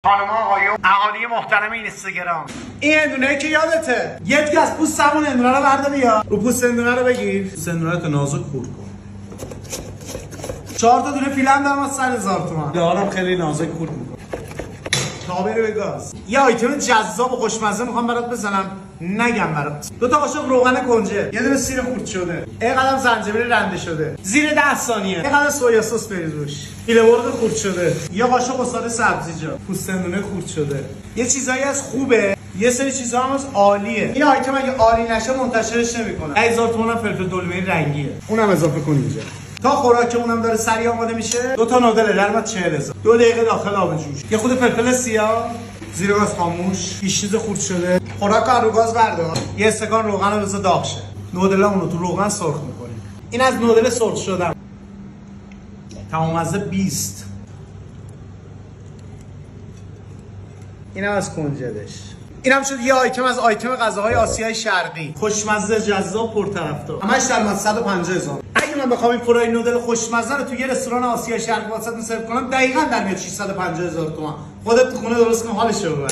خانم آقایون اهالی محترم اینستاگرام، این اندونه که یادته یه دیگه از پوست همون اندونه رو برده بیا رو پوست اندونه رو بگیر. پوست اندونه رو نازک خورد کن. 4 تا دونه فیلم دارم از 100,000 تومان. دارم خیلی نازک خورد میکنه تا بره به گاز. یه آیتم جذاب و خوشمزه میخوام برات بزنم نگم برات. 2 تا قاشق روغن کنجد، یه دونه سیر خورد شده، یه قدم زنجبیل رنده شده زیر 10 ثانیه، یه قدم سویا سس بریز روش، فیله مرغ خورد شده، یه قاشق استاد سبزیجات، پوست اندونه خورد شده. یه چیزایی از خوبه، یه سری چیزا هم از عالیه. این آیتم اگه عالی نشه منتشرش نمیکنه. 1000 تومان فلفل دلمه رنگیه، اونم اضافه کن اینجا. تا خوراکمونم داره سریع آماده میشه. 2 تا نودل در 40,000. 2 دقیقه داخل آب جوش. یه خود فلفل سیاه، زیر گاز خاموش، پیشنیز خورد شده. خوراک رو گاز بردار. یه استکان روغن رو بذار داغ شه. نودلامون رو تو روغن سرخ می‌کنیم. این از نودل سرخ شدم. تمام مزه 20. اینم از کنجدش. اینم شد یه آیتم از آیتم غذاهای آسیای شرقی، خوشمزه، جذاب، پرطرفدار. همش در مد 150,000. اگه من بخوام این فرای نودل خوشمزه رو تو یه رستوران آسیای شرقی واسط سرو کنم دقیقاً در میاد 650,000 تومان. خودت تو خونه درست کن حالش رو ببر.